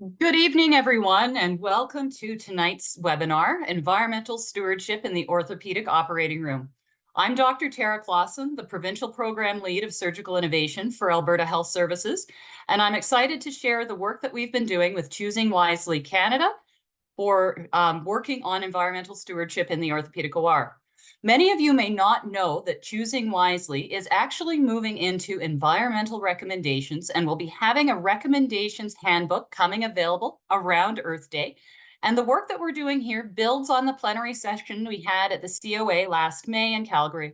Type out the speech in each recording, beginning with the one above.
Good evening, everyone, and welcome to tonight's webinar, Environmental Stewardship in the Orthopedic Operating Room. I'm Dr. Tara Clausen, the Provincial Program Lead of Surgical Innovation for Alberta Health Services, and I'm excited to share the work that we've been doing with Choosing Wisely Canada for working on environmental stewardship in the orthopedic OR. Many of you may not know that Choosing Wisely is actually moving into environmental recommendations and will be having a recommendations handbook coming available around Earth Day. And the work that we're doing here builds on the plenary session we had at the COA last May in Calgary.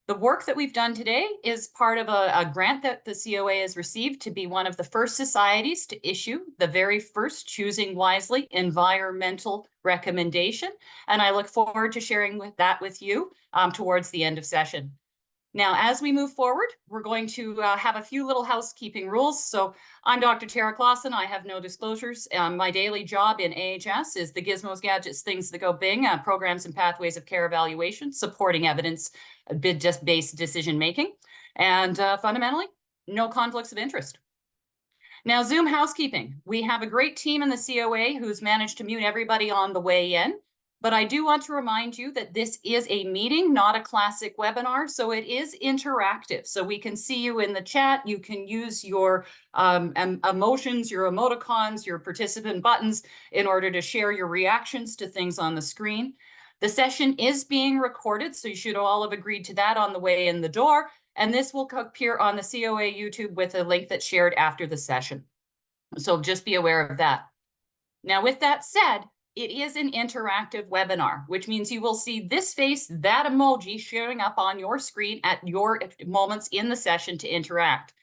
The work that we've done today is part of a grant that the COA has received to be one of the first societies to issue the very first Choosing Wisely environmental recommendation. And I look forward to sharing that with you towards the end of session. Now, as we move forward, we're going to have a few little housekeeping rules. So I'm Dr. Tara Clausen. I have no disclosures. My daily job in AHS is the gizmos, gadgets, things that go bing, programs and pathways of care evaluation, supporting evidence-based decision-making, and fundamentally, no conflicts of interest. Now, Zoom housekeeping. We have a great team in the COA who's managed to mute everybody on the way in. But I do want to remind you that this is a meeting, not a classic webinar, so it is interactive. So we can see you in the chat. You can use your emotions, your emoticons, your participant buttons in order to share your reactions to things on the screen. The session is being recorded, so you should all have agreed to that on the way in the door. And this will appear on the COA YouTube with a link that's shared after the session. So just be aware of that. Now, with that said, it is an interactive webinar, which means you will see this face, that emoji showing up on your screen at your moments in the session to interact.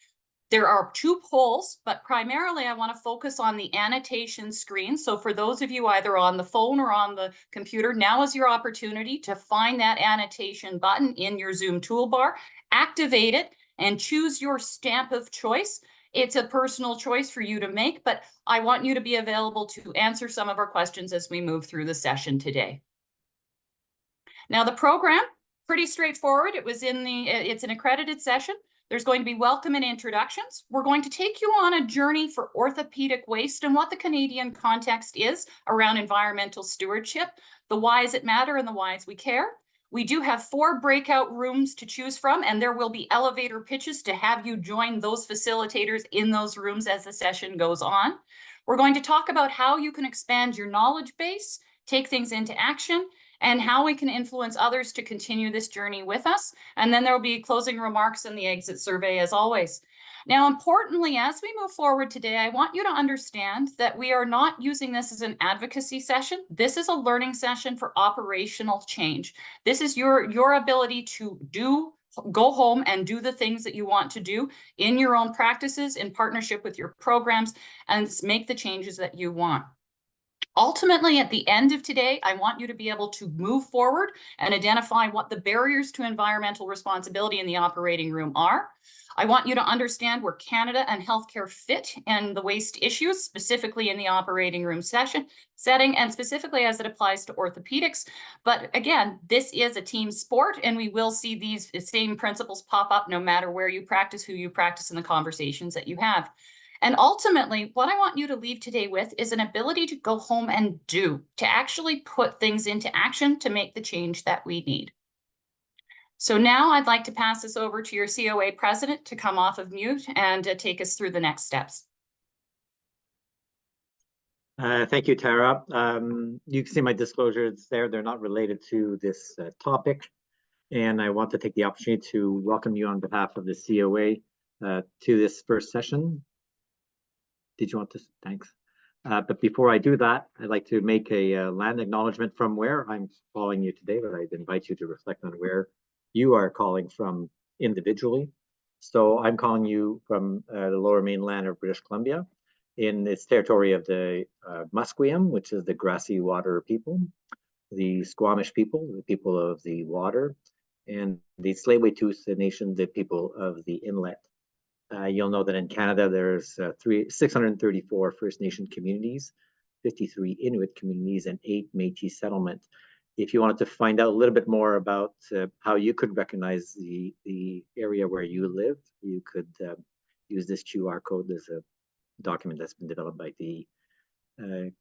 There are two polls, but primarily I want to focus on the annotation screen. So for those of you either on the phone or on the computer, now is your opportunity to find that annotation button in your Zoom toolbar, activate it, and choose your stamp of choice. It's a personal choice for you to make, but I want you to be available to answer some of our questions as we move through the session today. Now, the program, pretty straightforward. It's an accredited session. There's going to be welcome and introductions. We're going to take you on a journey for orthopedic waste and what the Canadian context is around environmental stewardship, the whys it matter and the whys we care. We do have 4 breakout rooms to choose from, and there will be elevator pitches to have you join those facilitators in those rooms as the session goes on. We're going to talk about how you can expand your knowledge base, take things into action, and how we can influence others to continue this journey with us. And then there will be closing remarks and the exit survey as always. Now, importantly, as we move forward today, I want you to understand that we are not using this as an advocacy session. This is a learning session for operational change. This is your ability to go home and do the things that you want to do in your own practices, in partnership with your programs, and make the changes that you want. Ultimately, at the end of today, I want you to be able to move forward and identify what the barriers to environmental responsibility in the operating room are. I want you to understand where Canada and healthcare fit and the waste issues, specifically in the operating room setting, and specifically as it applies to orthopedics. But again, this is a team sport, and we will see these same principles pop up no matter where you practice, who you practice, and the conversations that you have. And ultimately, what I want you to leave today with is an ability to go home and to actually put things into action to make the change that we need. So now I'd like to pass this over to your COA president to come off of mute and take us through the next steps. Thank you, Tara. You can see my disclosures there. They're not related to this topic. And I want to take the opportunity to welcome you on behalf of the COA to this first session. Did you want to? Thanks. But before I do that, I'd like to make a land acknowledgement from where I'm calling you today, but I'd invite you to reflect on where you are calling from individually. So I'm calling you from the lower mainland of British Columbia in this territory of the Musqueam, which is the grassy water people, the Squamish people, the people of the water, and the Tsleil-Waututh Nation, the people of the inlet. You'll know that in Canada, there's 634 First Nation communities, 53 Inuit communities, and 8 Métis settlements. If you wanted to find out a little bit more about how you could recognize the area where you live, you could use this QR code. There's a document that's been developed by the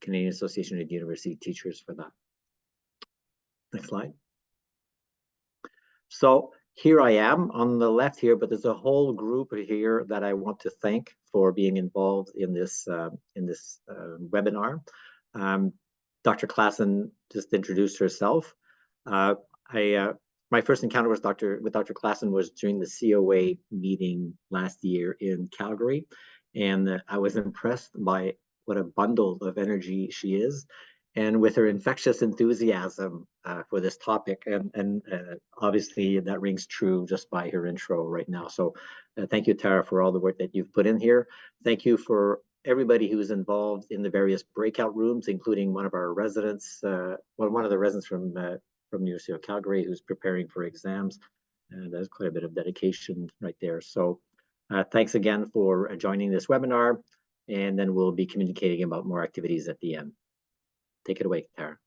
Canadian Association of University Teachers for that. Next slide. So here I am on the left here, but there's a whole group here that I want to thank for being involved in this webinar. Dr. Klassen just introduced herself. My first encounter with Dr. Klassen was during the COA meeting last year in Calgary, and I was impressed by what a bundle of energy she is, and with her infectious enthusiasm for this topic. And obviously that rings true just by her intro right now. So thank you, Tara, for all the work that you've put in here. Thank you for everybody who's involved in the various breakout rooms, including one of our residents, one of the residents from the University of Calgary who's preparing for exams. And there's quite a bit of dedication right there. So thanks again for joining this webinar, and then we'll be communicating about more activities at the end. Take it away, Tara.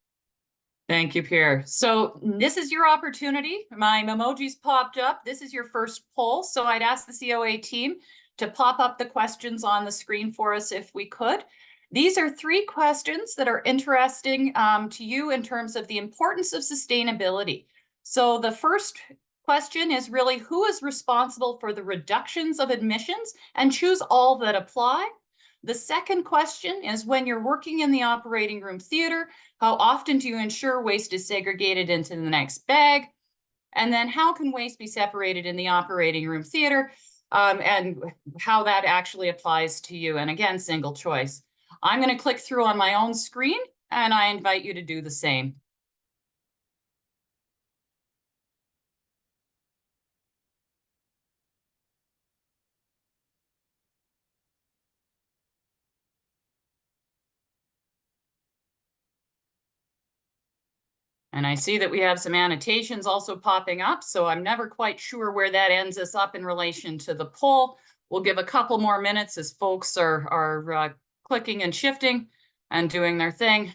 Thank you, Pierre. So this is your opportunity. My emojis popped up. This is your first poll. So I'd ask the COA team to pop up the questions on the screen for us if we could. These are 3 questions that are interesting to you in terms of the importance of sustainability. So the first question is really, who is responsible for the reductions of admissions, and choose all that apply. The second question is, when you're working in the operating room theater, how often do you ensure waste is segregated into the next bag? And then how can waste be separated in the operating room theater, and how that actually applies to you? And again, single choice. I'm going to click through on my own screen, and I invite you to do the same. And I see that we have some annotations also popping up, so I'm never quite sure where that ends us up in relation to the poll. We'll give a couple more minutes as folks are clicking and shifting and doing their thing.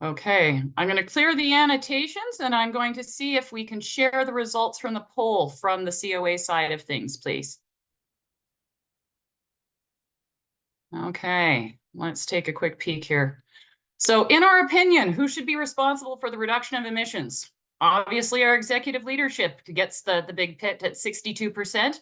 Okay, I'm going to clear the annotations, and I'm going to see if we can share the results from the poll from the COA side of things, please. Okay, let's take a quick peek here. So in our opinion, who should be responsible for the reduction of emissions? Obviously, our executive leadership gets the big pit at 62%.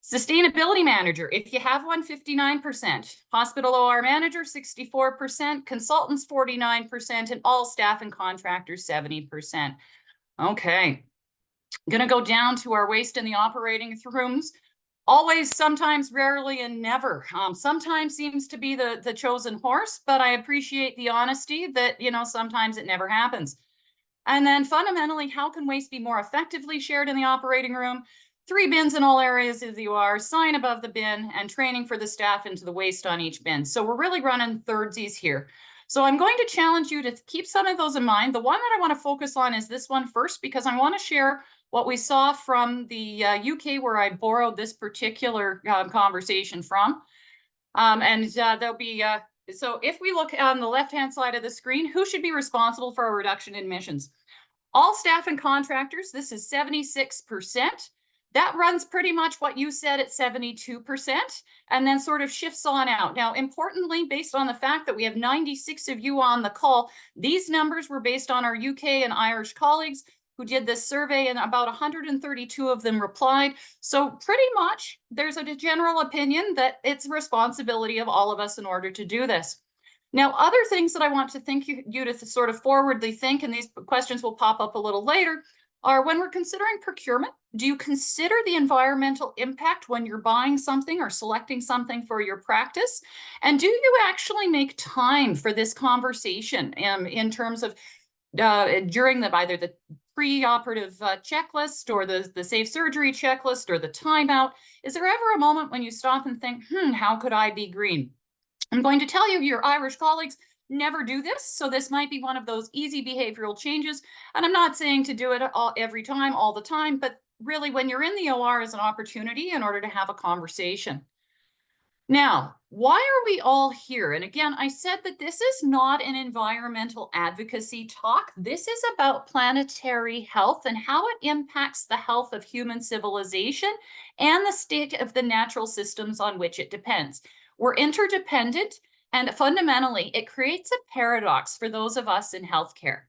Sustainability manager, if you have one, 59%. Hospital OR manager, 64%. Consultants, 49%. And all staff and contractors, 70%. Okay. I'm going to go down to our waste in the operating rooms. Always, sometimes, rarely, and never. Sometimes seems to be the chosen horse, but I appreciate the honesty that, sometimes it never happens. And then fundamentally, how can waste be more effectively shared in the operating room? 3 bins in all areas of the OR, sign above the bin, and training for the staff into the waste on each bin. So we're really running thirdsies here. So I'm going to challenge you to keep some of those in mind. The one that I want to focus on is this one first, because I want to share what we saw from the UK, where I borrowed this particular conversation from. There'll be, so if we look on the left-hand side of the screen, who should be responsible for a reduction in emissions? All staff and contractors, this is 76%. That runs pretty much what you said at 72%, and then sort of shifts on out. Now, importantly, based on the fact that we have 96 of you on the call, these numbers were based on our UK and Irish colleagues who did this survey, and about 132 of them replied. So pretty much there's a general opinion that it's a responsibility of all of us in order to do this. Now, other things that I want to think you to sort of forwardly think, and these questions will pop up a little later, are when we're considering procurement, do you consider the environmental impact when you're buying something or selecting something for your practice? And do you actually make time for this conversation in terms of during either the pre-operative checklist or the safe surgery checklist or the timeout? Is there ever a moment when you stop and think, how could I be green? I'm going to tell you, your Irish colleagues never do this, so this might be one of those easy behavioral changes. And I'm not saying to do it every time, all the time, but really when you're in the OR is an opportunity in order to have a conversation. Now, why are we all here? And again, I said that this is not an environmental advocacy talk. This is about planetary health and how it impacts the health of human civilization and the state of the natural systems on which it depends. We're interdependent, and fundamentally, it creates a paradox for those of us in healthcare.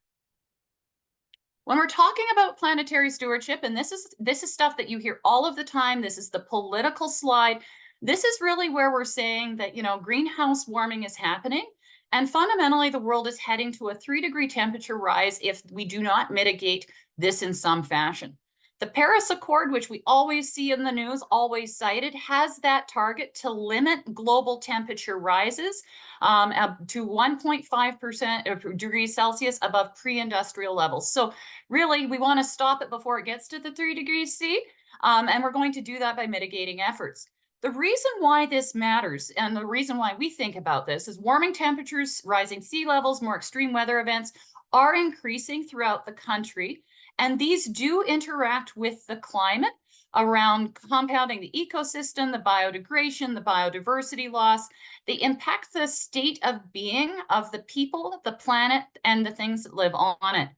When we're talking about planetary stewardship, and this is stuff that you hear all of the time, this is the political slide. This is really where we're saying that, greenhouse warming is happening. And fundamentally, the world is heading to a 3-degree temperature rise if we do not mitigate this in some fashion. The Paris Accord, which we always see in the news, always cited, has that target to limit global temperature rises to 1.5% degrees Celsius above pre-industrial levels. So really, we want to stop it before it gets to the 3 degrees C, and we're going to do that by mitigating efforts. The reason why this matters and the reason why we think about this is warming temperatures, rising sea levels, more extreme weather events are increasing throughout the country. And these do interact with the climate around compounding the ecosystem, the biodegradation, the biodiversity loss. They impact the state of being of the people, the planet, and the things that live on it.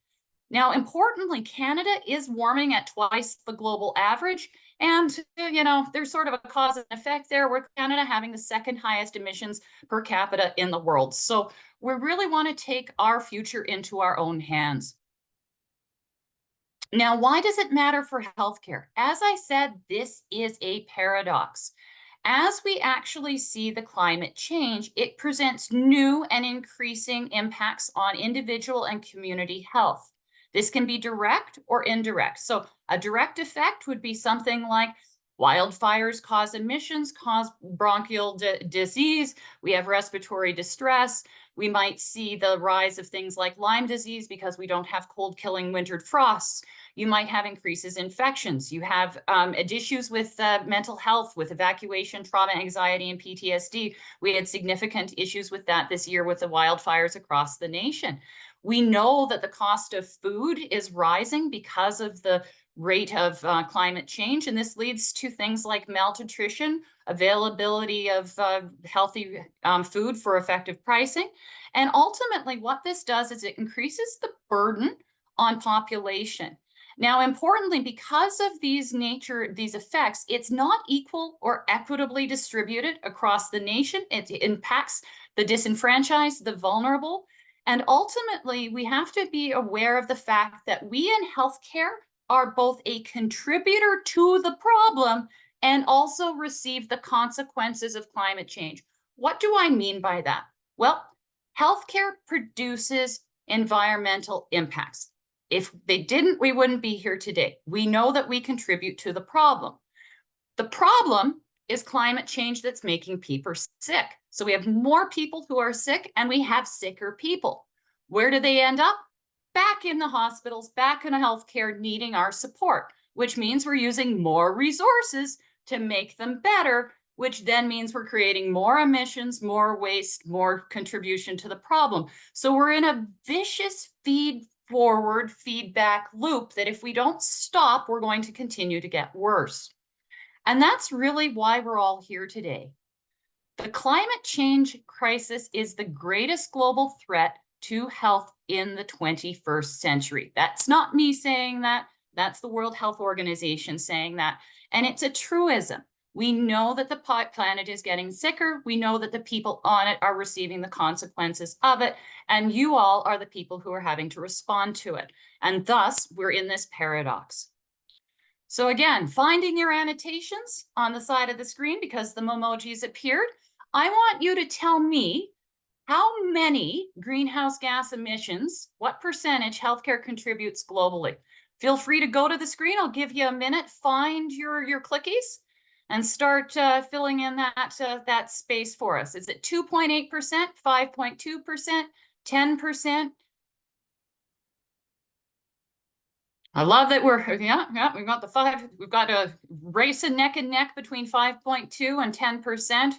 Now, importantly, Canada is warming at twice the global average. And, there's sort of a cause and effect there, with Canada having the second highest emissions per capita in the world. So we really want to take our future into our own hands. Now, why does it matter for healthcare? As I said, this is a paradox. As we actually see the climate change, it presents new and increasing impacts on individual and community health. This can be direct or indirect. So a direct effect would be something like wildfires cause emissions, cause bronchial disease. We have respiratory distress. We might see the rise of things like Lyme disease because we don't have cold killing wintered frosts. You might have increases in infections. You have issues with mental health, with evacuation, trauma, anxiety, and PTSD. We had significant issues with that this year with the wildfires across the nation. We know that the cost of food is rising because of the rate of climate change, and this leads to things like malnutrition, availability of healthy food for effective pricing. And ultimately, what this does is it increases the burden on population. Now, importantly, because of these effects, it's not equal or equitably distributed across the nation. It impacts the disenfranchised, the vulnerable. And ultimately, we have to be aware of the fact that we in healthcare are both a contributor to the problem and also receive the consequences of climate change. What do I mean by that? Well, healthcare produces environmental impacts. If they didn't, we wouldn't be here today. We know that we contribute to the problem. The problem is climate change that's making people sick. So we have more people who are sick and we have sicker people. Where do they end up? Back in the hospitals, back in healthcare, needing our support, which means we're using more resources to make them better, which then means we're creating more emissions, more waste, more contribution to the problem. So we're in a vicious feedback loop that if we don't stop, we're going to continue to get worse. And that's really why we're all here today. The climate change crisis is the greatest global threat to health in the 21st century. That's not me saying that. That's the World Health Organization saying that. And it's a truism. We know that the planet is getting sicker. We know that the people on it are receiving the consequences of it. And you all are the people who are having to respond to it. And thus, we're in this paradox. So again, finding your annotations on the side of the screen because the emojis appeared. I want you to tell me how many greenhouse gas emissions, what percentage healthcare contributes globally. Feel free to go to the screen. I'll give you a minute, find your clickies and start filling in that space for us. Is it 2.8%, 5.2%, 10%? I love that we've got the 5, we've got a race neck and neck between 5.2 and 10%.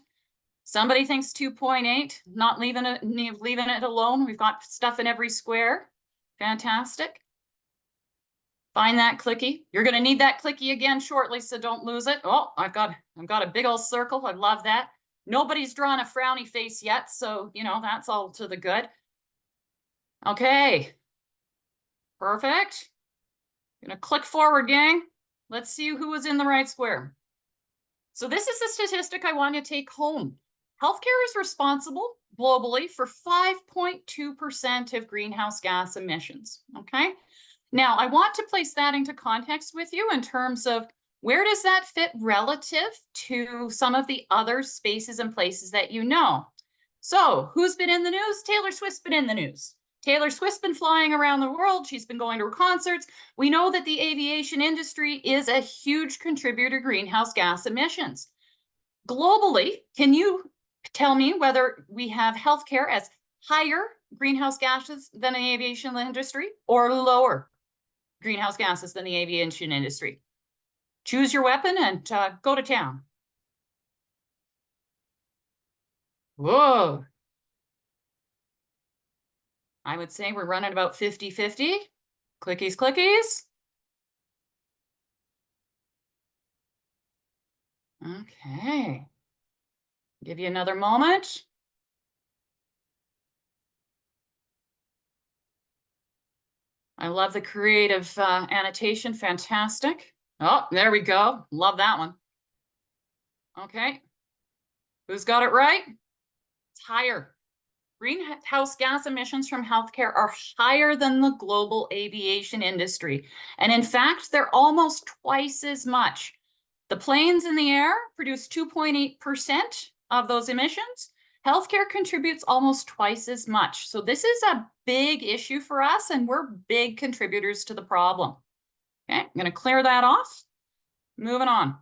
Somebody thinks 2.8, not leaving it alone. We've got stuff in every square. Fantastic. Find that clicky. You're going to need that clicky again shortly, so don't lose it. Oh, I've got a big old circle. I love that. Nobody's drawn a frowny face yet, so, that's all to the good. Okay. Perfect. Gonna click forward, gang. Let's see who was in the right square. So this is the statistic I want you to take home. Healthcare is responsible globally for 5.2% of greenhouse gas emissions, okay? Now, I want to place that into context with you in terms of where does that fit relative to some of the other spaces and places that you know. So who's been in the news? Taylor Swift's been in the news. Taylor Swift's been flying around the world. She's been going to her concerts. We know that the aviation industry is a huge contributor to greenhouse gas emissions. Globally, can you tell me whether we have healthcare as higher greenhouse gases than the aviation industry or lower greenhouse gases than the aviation industry? Choose your weapon and go to town. Whoa. I would say we're running about 50-50. Clickies, clickies. Okay. Give you another moment. I love the creative annotation. Fantastic. Oh, there we go. Love that one. Okay. Who's got it right? It's higher. Greenhouse gas emissions from healthcare are higher than the global aviation industry. And in fact, they're almost twice as much. The planes in the air produce 2.8% of those emissions. Healthcare contributes almost twice as much. So this is a big issue for us, and we're big contributors to the problem. Okay, I'm going to clear that off. Moving on.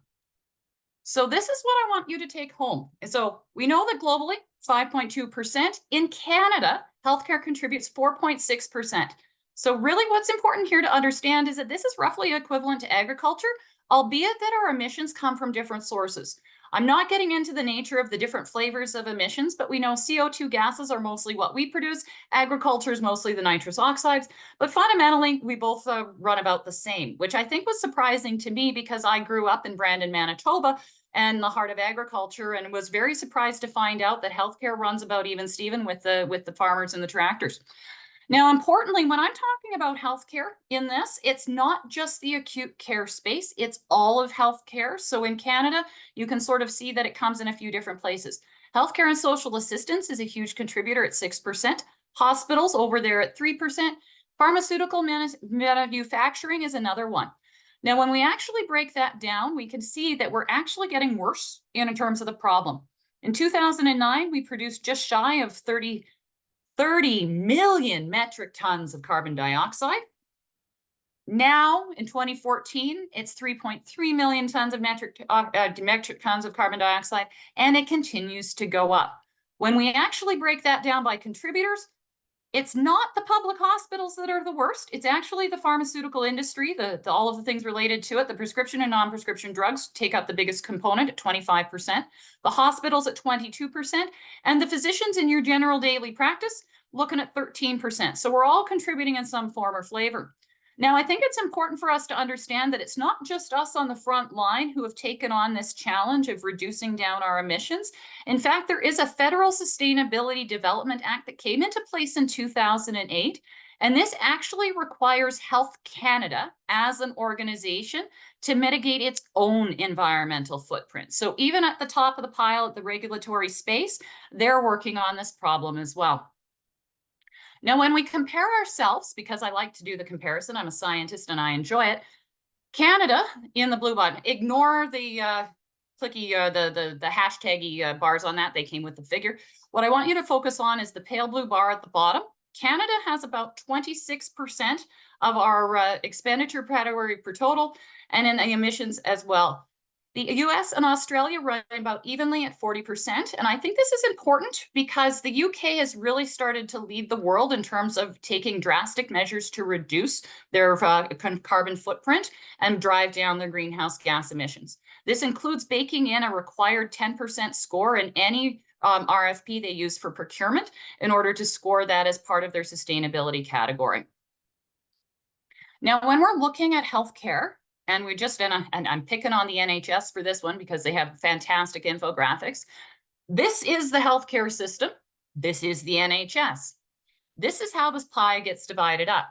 So this is what I want you to take home. So we know that globally, 5.2%. In Canada, healthcare contributes 4.6%. So really what's important here to understand is that this is roughly equivalent to agriculture, albeit that our emissions come from different sources. I'm not getting into the nature of the different flavors of emissions, but we know CO2 gases are mostly what we produce. Agriculture is mostly the nitrous oxides, but fundamentally we both run about the same, which I think was surprising to me because I grew up in Brandon, Manitoba, and the heart of agriculture, and was very surprised to find out that healthcare runs about even Steven with the farmers and the tractors. Now, importantly, when I'm talking about healthcare in this, it's not just the acute care space, it's all of healthcare. So in Canada, you can sort of see that it comes in a few different places. Healthcare and social assistance is a huge contributor at 6%. Hospitals over there at 3%. Pharmaceutical manufacturing is another one. Now, when we actually break that down, we can see that we're actually getting worse in terms of the problem. In 2009, we produced just shy of 30 million metric tons of carbon dioxide. Now, in 2014, it's 3.3 million tons of metric tons of carbon dioxide, and it continues to go up. When we actually break that down by contributors, it's not the public hospitals that are the worst. It's actually the pharmaceutical industry, all of the things related to it. The prescription and non-prescription drugs take up the biggest component at 25%, the hospitals at 22%, and the physicians in your general daily practice looking at 13%. So we're all contributing in some form or flavor. Now, I think it's important for us to understand that it's not just us on the front line who have taken on this challenge of reducing down our emissions. In fact, there is a Federal Sustainability Development Act that came into place in 2008, and this actually requires Health Canada as an organization to mitigate its own environmental footprint. So even at the top of the pile at the regulatory space, they're working on this problem as well. Now, when we compare ourselves, because I like to do the comparison, I'm a scientist and I enjoy it, Canada in the blue button, ignore the clicky, the hashtaggy bars on that, they came with the figure. What I want you to focus on is the pale blue bar at the bottom. Canada has about 26% of our expenditure per total, and in the emissions as well. The US and Australia run about evenly at 40%. And I think this is important because the UK has really started to lead the world in terms of taking drastic measures to reduce their carbon footprint and drive down their greenhouse gas emissions. This includes baking in a required 10% score in any RFP they use for procurement in order to score that as part of their sustainability category. Now, when we're looking at healthcare, and we just, and I'm picking on the NHS for this one because they have fantastic infographics. This is the healthcare system. This is the NHS. This is how this pie gets divided up.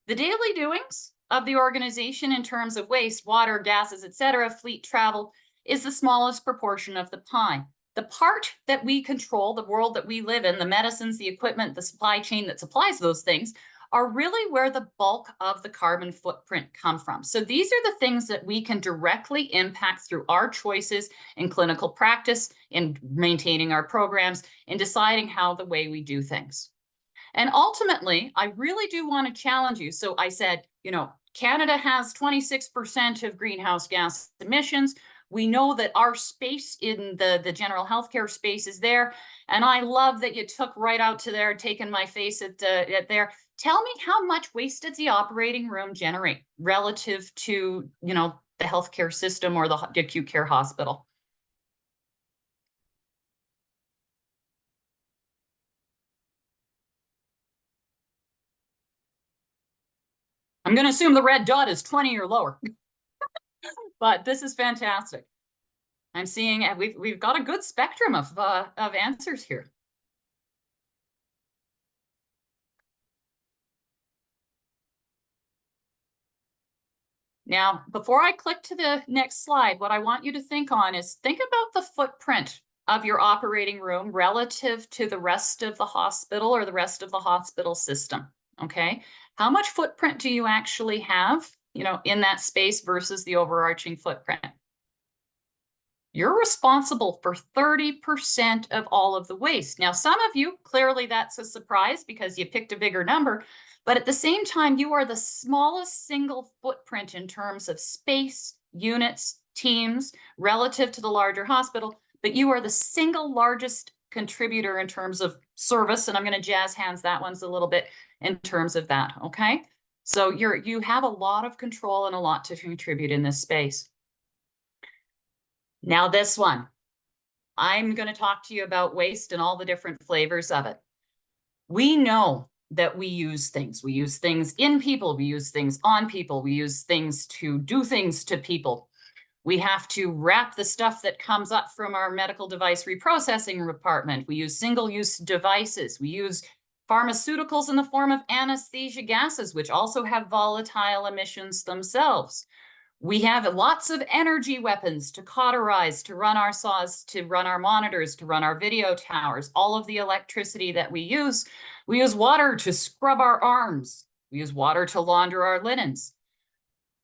The daily doings of the organization in terms of waste, water, gases, etc., fleet travel is the smallest proportion of the pie. The part that we control, the world that we live in, the medicines, the equipment, the supply chain that supplies those things, are really where the bulk of the carbon footprint come from. So these are the things that we can directly impact through our choices in clinical practice, in maintaining our programs, in deciding how the way we do things. And ultimately, I really do want to challenge you. So I said, Canada has 26% of greenhouse gas emissions. We know that our space in the general healthcare space is there. And I love that you took right out to there, taking my face at there. Tell me, how much waste does the operating room generate relative to, the healthcare system or the acute care hospital? I'm going to assume the red dot is 20 or lower, but this is fantastic. I'm seeing we've got a good spectrum of answers here. Now, before I click to the next slide, what I want you to think on is think about the footprint of your operating room relative to the rest of the hospital or the rest of the hospital system, okay? How much footprint do you actually have, in that space versus the overarching footprint? You're responsible for 30% of all of the waste. Now, some of you, clearly that's a surprise because you picked a bigger number, but at the same time, you are the smallest single footprint in terms of space, units, teams, relative to the larger hospital, but you are the single largest contributor in terms of service, and I'm going to jazz hands that one's a little bit in terms of that, okay? So you have a lot of control and a lot to contribute in this space. Now this one, I'm going to talk to you about waste and all the different flavors of it. We know that we use things. We use things in people. We use things on people. We use things to do things to people. We have to wrap the stuff that comes up from our medical device reprocessing department. We use single-use devices. We use pharmaceuticals in the form of anesthesia gases, which also have volatile emissions themselves. We have lots of energy weapons to cauterize, to run our saws, to run our monitors, to run our video towers, all of the electricity that we use. We use water to scrub our arms. We use water to launder our linens.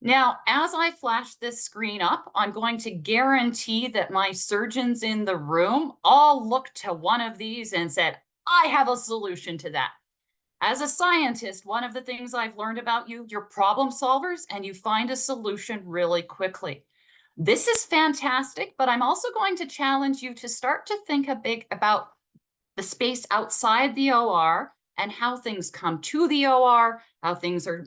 Now, as I flash this screen up, I'm going to guarantee that my surgeons in the room all looked to one of these and said, I have a solution to that. As a scientist, one of the things I've learned about you, you're problem solvers and you find a solution really quickly. This is fantastic, but I'm also going to challenge you to start to think about the space outside the OR and how things come to the OR, how things are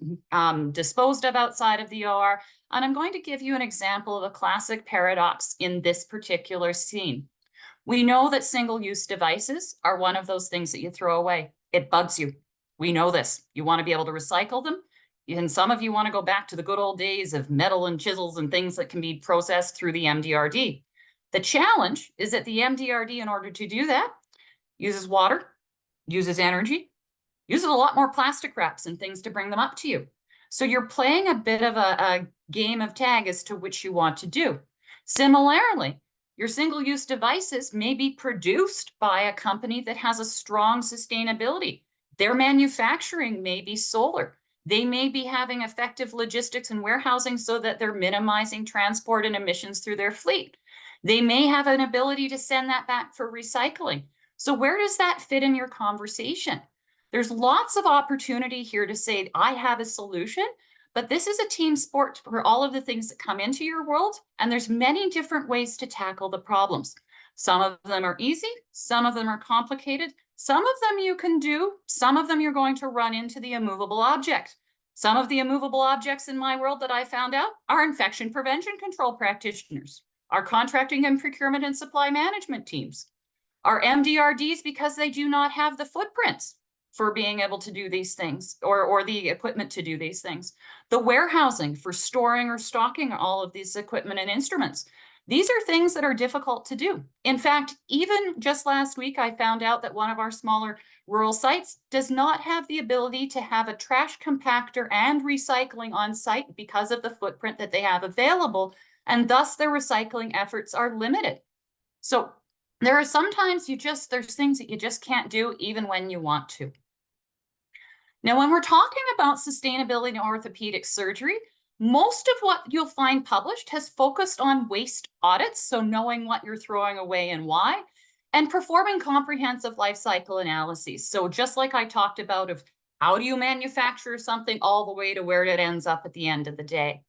disposed of outside of the OR. And I'm going to give you an example of a classic paradox in this particular scene. We know that single-use devices are one of those things that you throw away. It bugs you. We know this. You want to be able to recycle them. And some of you want to go back to the good old days of metal and chisels and things that can be processed through the MDRD. The challenge is that the MDRD, in order to do that, uses water, uses energy, uses a lot more plastic wraps and things to bring them up to you. So you're playing a bit of a game of tag as to which you want to do. Similarly, your single-use devices may be produced by a company that has a strong sustainability. Their manufacturing may be solar. They may be having effective logistics and warehousing so that they're minimizing transport and emissions through their fleet. They may have an ability to send that back for recycling. So where does that fit in your conversation? There's lots of opportunity here to say, I have a solution, but this is a team sport for all of the things that come into your world. And there's many different ways to tackle the problems. Some of them are easy. Some of them are complicated. Some of them you can do. Some of them you're going to run into the immovable object. Some of the immovable objects in my world that I found out are infection prevention control practitioners, our contracting and procurement and supply management teams, our MDRDs, because they do not have the footprints for being able to do these things or the equipment to do these things. The warehousing for storing or stocking all of these equipment and instruments. These are things that are difficult to do. In fact, even just last week, I found out that one of our smaller rural sites does not have the ability to have a trash compactor and recycling on site because of the footprint that they have available, and thus their recycling efforts are limited. So there are sometimes there's things that you just can't do even when you want to. Now, when we're talking about sustainability in orthopedic surgery, most of what you'll find published has focused on waste audits, so knowing what you're throwing away and why, and performing comprehensive life cycle analyses. So just like I talked about of how do you manufacture something all the way to where it ends up at the end of the day.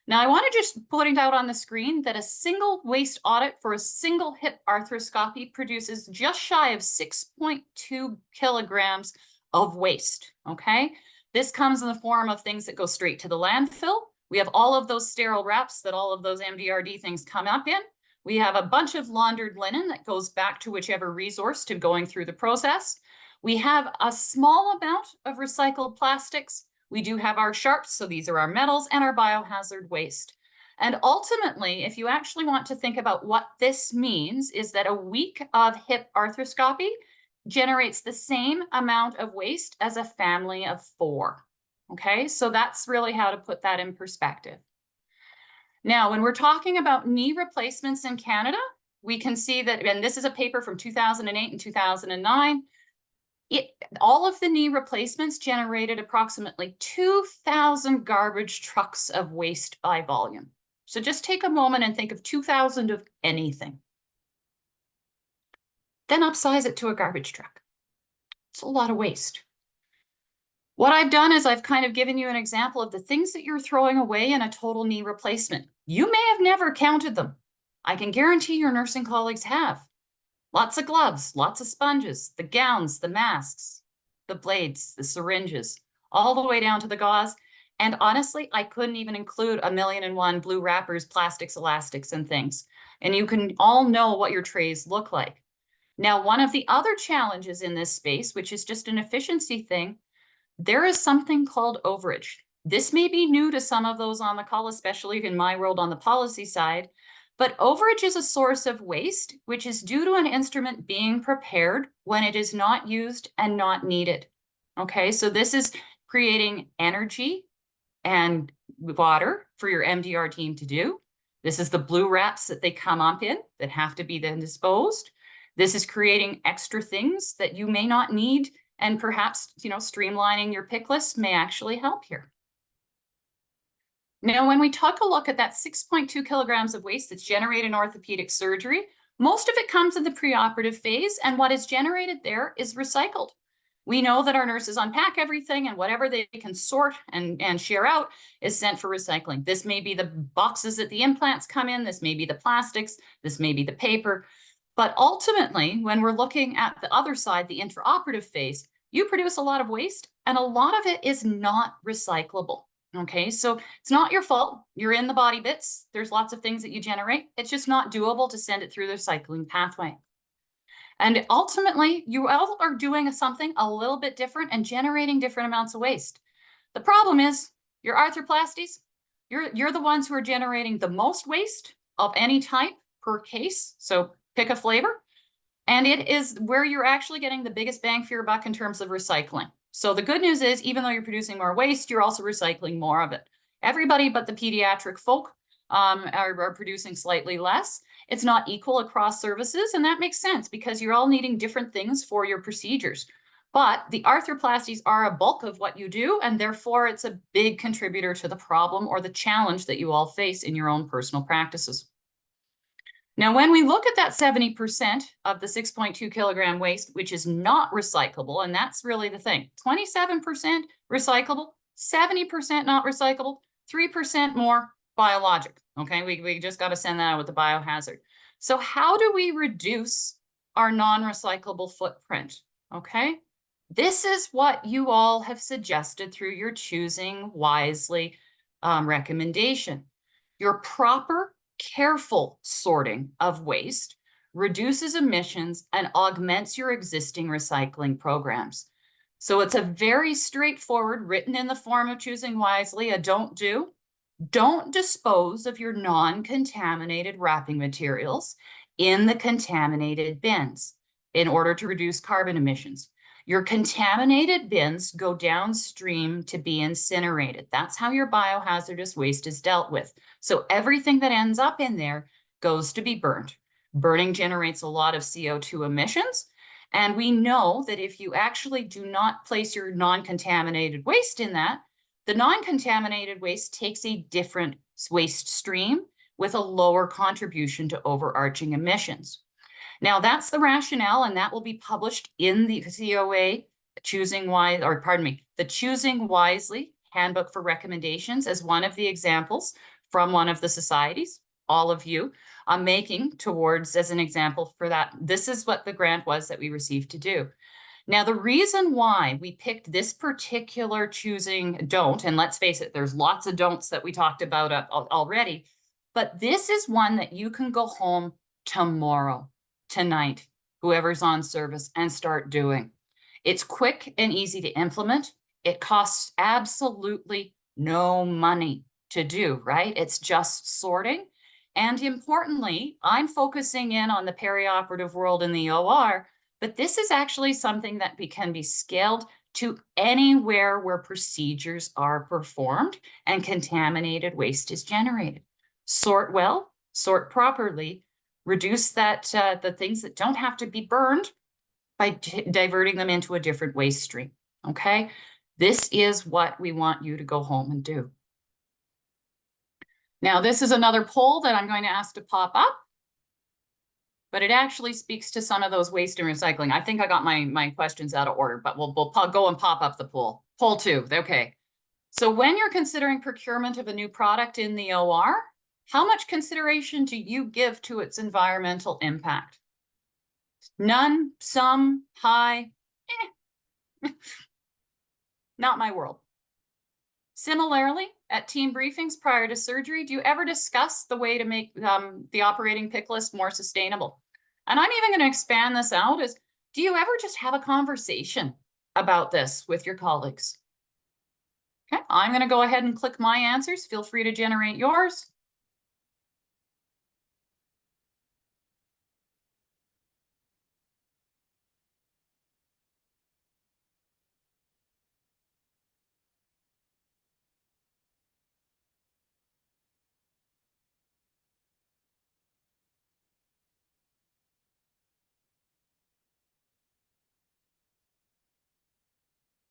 Now, I want to just put it out on the screen that a single waste audit for a single hip arthroscopy produces just shy of 6.2 kilograms of waste, okay? This comes in the form of things that go straight to the landfill. We have all of those sterile wraps that all of those MDRD things come up in. We have a bunch of laundered linen that goes back to whichever resource to going through the process. We have a small amount of recycled plastics. We do have our sharps, so these are our metals, and our biohazard waste. And ultimately, if you actually want to think about what this means, is that a week of hip arthroscopy generates the same amount of waste as a family of 4. Okay, so that's really how to put that in perspective. Now, when we're talking about knee replacements in Canada, we can see that, and this is a paper from 2008 and 2009, all of the knee replacements generated approximately 2,000 garbage trucks of waste by volume. So just take a moment and think of 2,000 of anything. Then upsize it to a garbage truck. It's a lot of waste. What I've done is I've kind of given you an example of the things that you're throwing away in a total knee replacement. You may have never counted them. I can guarantee your nursing colleagues have. Lots of gloves, lots of sponges, the gowns, the masks, the blades, the syringes, all the way down to the gauze. And honestly, I couldn't even include 1,000,001 blue wrappers, plastics, elastics, and things. And you can all know what your trays look like. Now, one of the other challenges in this space, which is just an efficiency thing, there is something called overage. This may be new to some of those on the call, especially in my world on the policy side, but overage is a source of waste, which is due to an instrument being prepared when it is not used and not needed. Okay, so this is creating energy and water for your MDR team to do. This is the blue wraps that they come up in that have to be then disposed. This is creating extra things that you may not need, and perhaps, streamlining your pick list may actually help here. Now, when we take a look at that 6.2 kilograms of waste that's generated in orthopedic surgery, most of it comes in the preoperative phase, and what is generated there is recycled. We know that our nurses unpack everything, and whatever they can sort and share out is sent for recycling. This may be the boxes that the implants come in, this may be the plastics, this may be the paper. But ultimately, when we're looking at the other side, the intraoperative phase, you produce a lot of waste, and a lot of it is not recyclable. Okay, so it's not your fault. You're in the body bits. There's lots of things that you generate. It's just not doable to send it through the recycling pathway. And ultimately, you all are doing something a little bit different and generating different amounts of waste. The problem is your arthroplasties, you're the ones who are generating the most waste of any type per case. So pick a flavor. And it is where you're actually getting the biggest bang for your buck in terms of recycling. So the good news is, even though you're producing more waste, you're also recycling more of it. Everybody but the pediatric folk are producing slightly less. It's not equal across services, and that makes sense because you're all needing different things for your procedures. But the arthroplasties are a bulk of what you do, and therefore it's a big contributor to the problem or the challenge that you all face in your own personal practices. Now, when we look at that 70% of the 6.2 kilogram waste, which is not recyclable, and that's really the thing, 27% recyclable, 70% not recyclable, 3% more biologic, okay? We just got to send that out with the biohazard. So how do we reduce our non-recyclable footprint, okay? This is what you all have suggested through your choosing wisely recommendation. Your proper careful sorting of waste reduces emissions and augments your existing recycling programs. So it's a very straightforward, written in the form of choosing wisely, a don't do. Don't dispose of your non-contaminated wrapping materials in the contaminated bins in order to reduce carbon emissions. Your contaminated bins go downstream to be incinerated. That's how your biohazardous waste is dealt with. So everything that ends up in there goes to be burned. Burning generates a lot of CO2 emissions. And we know that if you actually do not place your non-contaminated waste in that, the non-contaminated waste takes a different waste stream with a lower contribution to overarching emissions. Now, that's the rationale, and that will be published in the COA the Choosing Wisely Handbook for Recommendations as one of the examples from one of the societies, all of you, I'm making towards as an example for that. This is what the grant was that we received to do. Now, the reason why we picked this particular don't, and let's face it, there's lots of don'ts that we talked about already, but this is one that you can go home tomorrow, tonight, whoever's on service, and start doing. It's quick and easy to implement. It costs absolutely no money to do, right? It's just sorting. And importantly, I'm focusing in on the perioperative world in the OR, but this is actually something that can be scaled to anywhere where procedures are performed and contaminated waste is generated. Sort well, sort properly, reduce the things that don't have to be burned by diverting them into a different waste stream, okay? This is what we want you to go home and do. Now, this is another poll that I'm going to ask to pop up, but it actually speaks to some of those waste and recycling. I think I got my questions out of order, but we'll go and pop up the poll. Poll 2, okay. So when you're considering procurement of a new product in the OR, how much consideration do you give to its environmental impact? None, some, high, not my world. Similarly, at team briefings prior to surgery, do you ever discuss the way to make the operating pick list more sustainable? And I'm even going to expand this out do you ever just have a conversation about this with your colleagues? Okay, I'm going to go ahead and click my answers. Feel free to generate yours.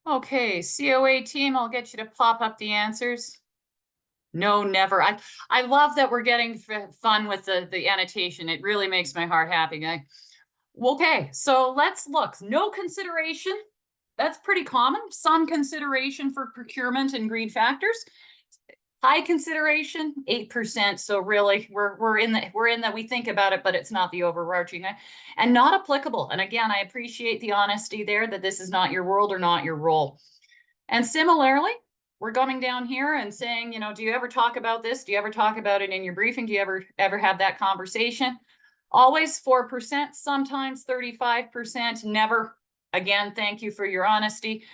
Okay, COA team, I'll get you to pop up the answers. No, never. I love that we're getting fun with the annotation. It really makes my heart happy. Okay, so let's look. No consideration. That's pretty common. Some consideration for procurement and green factors. High consideration, 8%. So really, we're in that we think about it, but it's not the overarching and not applicable. And again, I appreciate the honesty there that this is not your world or not your role. And similarly, we're coming down here and saying, do you ever talk about this? Do you ever talk about it in your briefing? Do you ever have that conversation? Always 4%, sometimes 35%, never. Again, thank you for your honesty.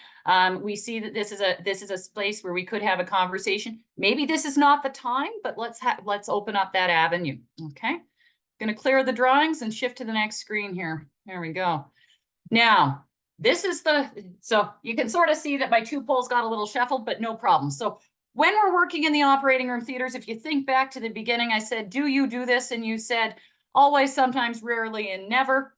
We see that this is a place where we could have a conversation. Maybe this is not the time, but let's open up that avenue. Okay, going to clear the drawings and shift to the next screen here. There we go. Now, this is so you can sort of see that my 2 polls got a little shuffled, but no problem. So when we're working in the operating room theaters, if you think back to the beginning, I said, do you do this? And you said always, sometimes, rarely, and never.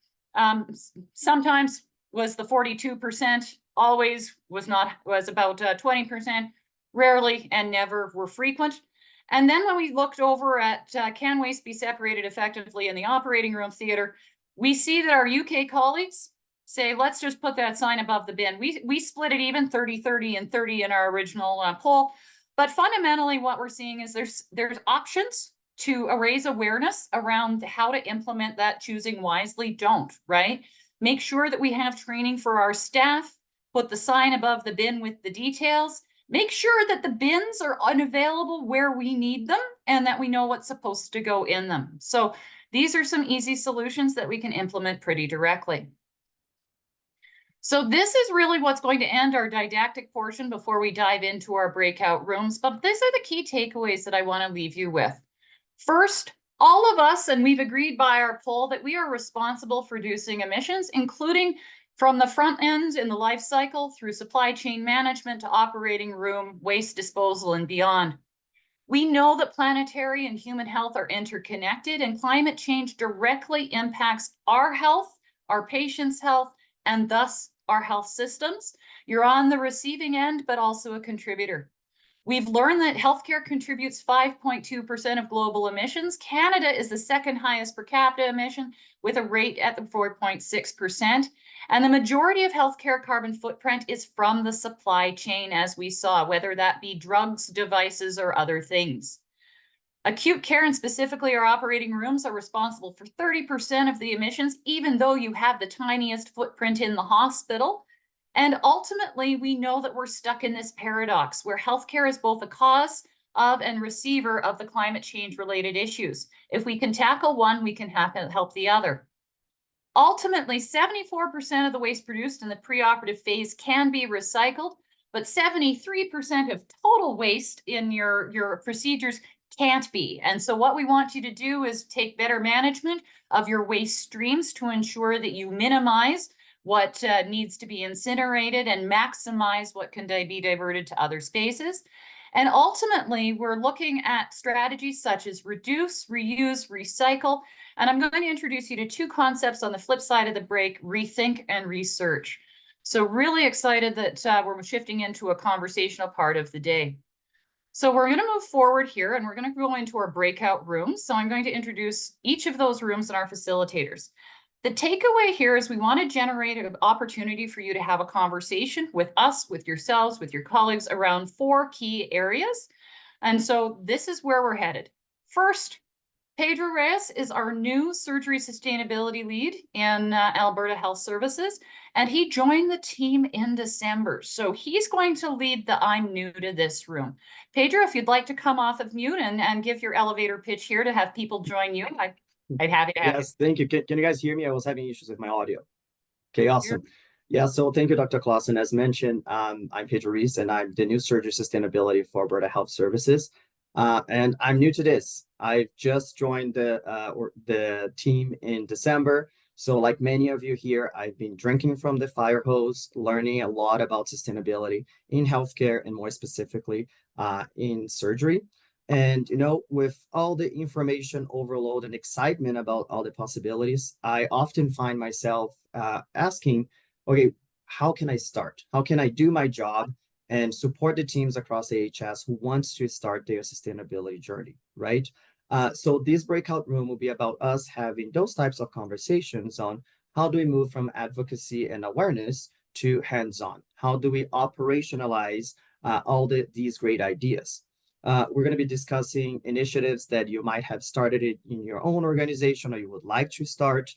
Sometimes was the 42%, always was about 20%, rarely and never were frequent. And then when we looked over at can waste be separated effectively in the operating room theater, we see that our UK colleagues say, let's just put that sign above the bin. We split it even 30, 30, and 30 in our original poll. But fundamentally, what we're seeing is there's options to raise awareness around how to implement that choosing wisely don't, right? Make sure that we have training for our staff, put the sign above the bin with the details, make sure that the bins are unavailable where we need them and that we know what's supposed to go in them. So these are some easy solutions that we can implement pretty directly. So this is really what's going to end our didactic portion before we dive into our breakout rooms. But these are the key takeaways that I want to leave you with. First, all of us, and we've agreed by our poll that we are responsible for reducing emissions, including from the front end in the life cycle through supply chain management to operating room, waste disposal, and beyond. We know that planetary and human health are interconnected, and climate change directly impacts our health, our patients' health, and thus our health systems. You're on the receiving end, but also a contributor. We've learned that healthcare contributes 5.2% of global emissions. Canada is the second highest per capita emission with a rate at the 4.6%. And the majority of healthcare carbon footprint is from the supply chain, as we saw, whether that be drugs, devices, or other things. Acute care, and specifically our operating rooms, are responsible for 30% of the emissions, even though you have the tiniest footprint in the hospital. And ultimately, we know that we're stuck in this paradox where healthcare is both a cause of and receiver of the climate change related issues. If we can tackle one, we can help the other. Ultimately, 74% of the waste produced in the preoperative phase can be recycled, but 73% of total waste in your procedures can't be. And so what we want you to do is take better management of your waste streams to ensure that you minimize what needs to be incinerated and maximize what can be diverted to other spaces. And ultimately, we're looking at strategies such as reduce, reuse, recycle. And I'm going to introduce you to two concepts on the flip side of the break: rethink and research. So really excited that we're shifting into a conversational part of the day. So we're going to move forward here and we're going to go into our breakout rooms. So I'm going to introduce each of those rooms and our facilitators. The takeaway here is we want to generate an opportunity for you to have a conversation with us, with yourselves, with your colleagues around 4 key areas. And so this is where we're headed. First, Pedro Reyes is our new surgery sustainability lead in Alberta Health Services, and he joined the team in December. So he's going to lead the I'm new to this room. Pedro, if you'd like to come off of mute and give your elevator pitch here to have people join you, I'd have you to have Yes, thank you. Can you guys hear me? I was having issues with my audio. Okay, awesome. Yeah, so thank you, Dr. Clausen. As mentioned, I'm Pedro Reese, and I'm the new surgery sustainability for Alberta Health Services. And I'm new to this. I've just joined the team in December. So like many of you here, I've been drinking from the fire hose, learning a lot about sustainability in healthcare and more specifically in surgery. And, with all the information overload and excitement about all the possibilities, I often find myself asking, okay, how can I start? How can I do my job and support the teams across AHS who wants to start their sustainability journey, right? So this breakout room will be about us having those types of conversations on how do we move from advocacy and awareness to hands-on? How do we operationalize all these great ideas? We're going to be discussing initiatives that you might have started in your own organization or you would like to start,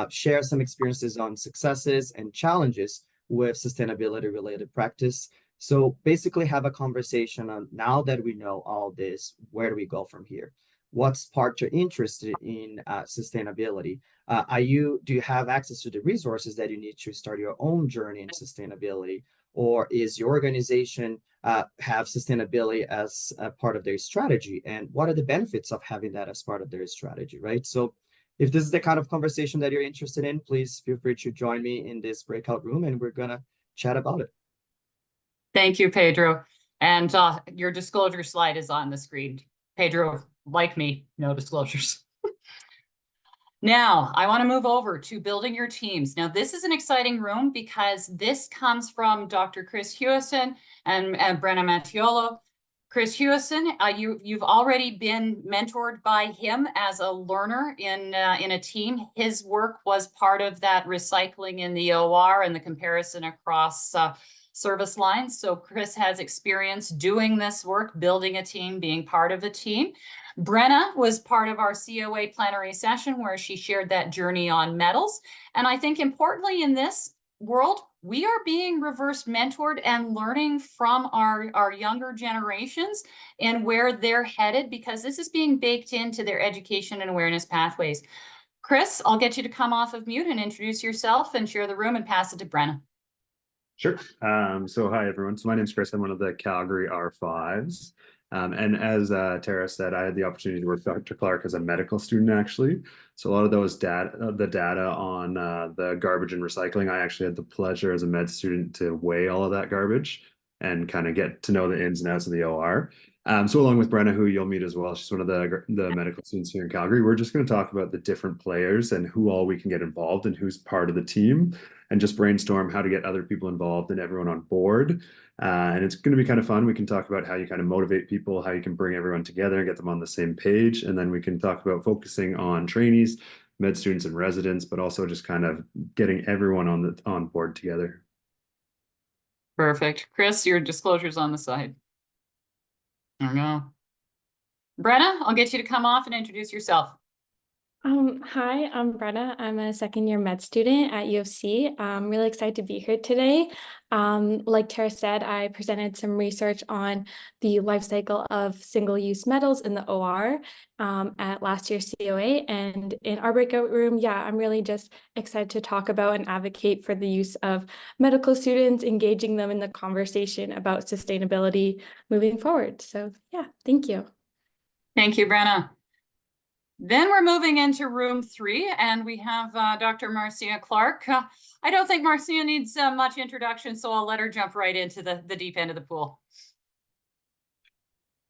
share some experiences on successes and challenges with sustainability related practice. So basically have a conversation on, now that we know all this, where do we go from here? What sparked your interest in sustainability? Do you have access to the resources that you need to start your own journey in sustainability? Or is your organization have sustainability as a part of their strategy? And what are the benefits of having that as part of their strategy, right? So if this is the kind of conversation that you're interested in, please feel free to join me in this breakout room and we're gonna chat about it. Thank you, Pedro. And your disclosure slide is on the screen. Pedro, like me, no disclosures. Now, I want to move over to building your teams. Now, this is an exciting room because this comes from Dr. Chris Hewison and Brenna Mattiolo. Chris Hewison, you've already been mentored by him as a learner in a team. His work was part of that recycling in the OR and the comparison across service lines. So Chris has experience doing this work, building a team, being part of the team. Brenna was part of our COA plenary session where she shared that journey on metals. And I think importantly in this world, we are being reverse mentored and learning from our younger generations and where they're headed, because this is being baked into their education and awareness pathways. Chris, I'll get you to come off of mute and introduce yourself and share the room and pass it to Brenna. Sure. So hi everyone. So my name's Chris. I'm one of the Calgary R5s. And as Tara said, I had the opportunity to work with Dr. Clark as a medical student actually. So a lot of those the data on the garbage and recycling, I actually had the pleasure as a med student to weigh all of that garbage and kind of get to know the ins and outs of the OR. So along with Brenna, who you'll meet as well, she's one of the medical students here in Calgary. We're just going to talk about the different players and who all we can get involved and who's part of the team, and just brainstorm how to get other people involved and everyone on board. And it's going to be kind of fun. We can talk about how you kind of motivate people, how you can bring everyone together and get them on the same page. And then we can talk about focusing on trainees, med students and residents, but also just kind of getting everyone on board together. Perfect. Chris, your disclosure's on the side. There we go. Brenna, I'll get you to come off and introduce yourself. Hi, I'm Brenna. I'm a second-year med student at U of C. I'm really excited to be here today. Like Tara said, I presented some research on the life cycle of single-use metals in the OR at last year's COA. And in our breakout room, I'm really just excited to talk about and advocate for the use of medical students, engaging them in the conversation about sustainability moving forward. So thank you. Thank you, Brenna. Then we're moving into room 3, and we have Dr. Marcia Clark. I don't think Marcia needs much introduction, so I'll let her jump right into the deep end of the pool.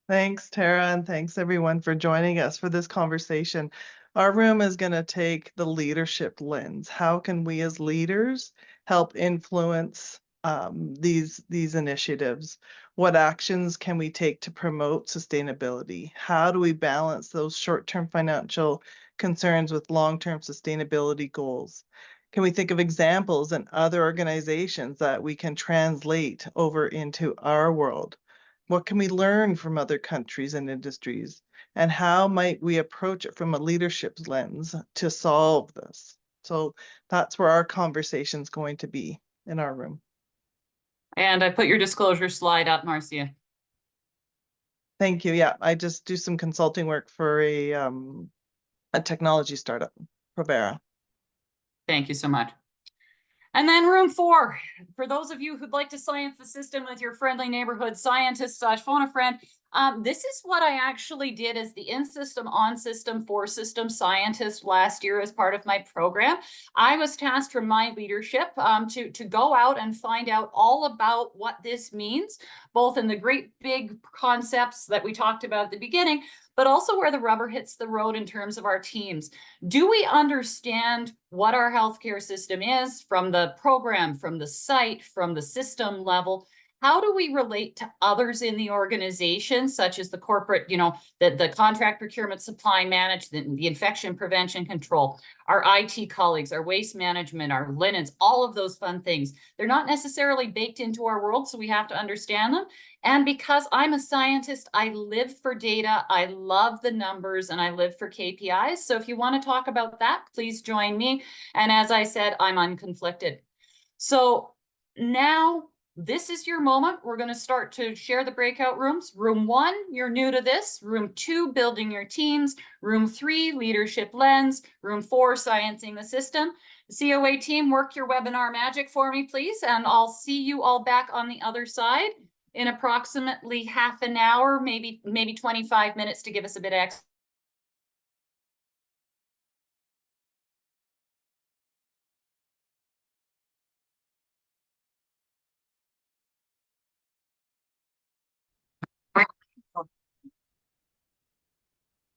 Thanks, Tara, and thanks everyone for joining us for this conversation. Our room is going to take the leadership lens. How can we as leaders help influence these initiatives? What actions can we take to promote sustainability? How do we balance those short-term financial concerns with long-term sustainability goals? Can we think of examples in other organizations that we can translate over into our world? What can we learn from other countries and industries? And how might we approach it from a leadership lens to solve this? So that's where our conversation is going to be in our room. And I put your disclosure slide up, Marcia. Thank you. Yeah, I just do some consulting work for a technology startup, Provera. Thank you so much. And then room 4, for those of you who'd like to science the system with your friendly neighborhood scientist / phone a friend, this is what I actually did as the in-system, on-system, for-system scientist last year as part of my program. I was tasked from my leadership to go out and find out all about what this means, both in the great big concepts that we talked about at the beginning, but also where the rubber hits the road in terms of our teams. Do we understand what our healthcare system is from the program, from the site, from the system level? How do we relate to others in the organization, such as the corporate, the contract procurement, supply management, the infection prevention control, our IT colleagues, our waste management, our linens, all of those fun things. They're not necessarily baked into our world, so we have to understand them. And because I'm a scientist, I live for data, I love the numbers, and I live for KPIs. So if you want to talk about that, please join me. And as I said, I'm unconflicted. So now, this is your moment. We're going to start to share the breakout rooms. Room 1, you're new to this. Room 2, building your teams. Room 3, leadership lens. Room 4, sciencing the system. COA team, work your webinar magic for me, please. And I'll see you all back on the other side in approximately half an hour, maybe 25 minutes to give us a bit of extra.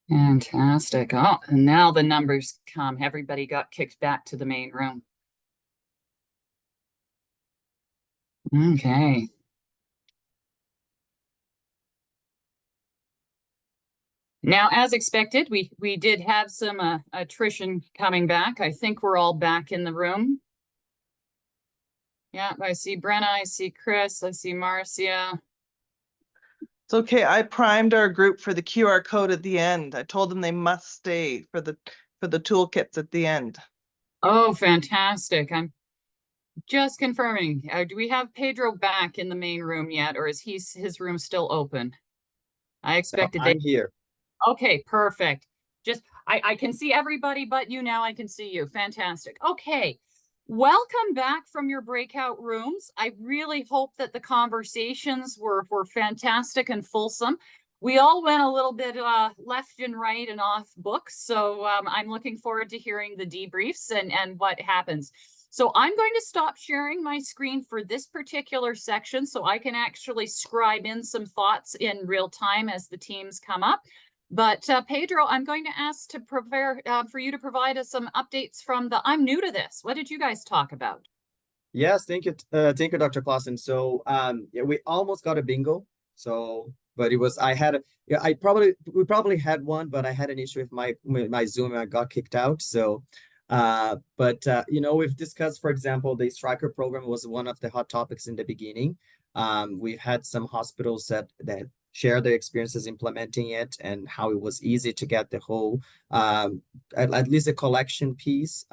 Fantastic. Oh, and now the numbers come. Everybody got kicked back to the main room. Okay. Now, as expected, we did have some attrition coming back. I think we're all back in the room. Yeah, I see Brenna, I see Chris, I see Marcia. It's okay. I primed our group for the QR code at the end. I told them they must stay for the toolkits at the end. Oh, fantastic. I'm just confirming. Do we have Pedro back in the main room yet, or is his room still open? I expected I'm here. Okay, perfect. Just I can see everybody but you now. I can see you. Fantastic. Okay. Welcome back from your breakout rooms. I really hope that the conversations were fantastic and fulsome. We all went a little bit left and right and off book, so I'm looking forward to hearing the debriefs and what happens. So I'm going to stop sharing my screen for this particular section so I can actually scribe in some thoughts in real time as the teams come up. But Pedro, I'm going to ask to prepare for you to provide us some updates from the I'm new to this. What did you guys talk about? Yes, thank you, Dr. Clausen. So yeah, we almost got a bingo. So, but it was we probably had one, but I had an issue with my Zoom and I got kicked out. So, we've discussed, for example, the Striker program was one of the hot topics in the beginning. We've had some hospitals that share their experiences implementing it and how it was easy to get the whole, at least a collection piece.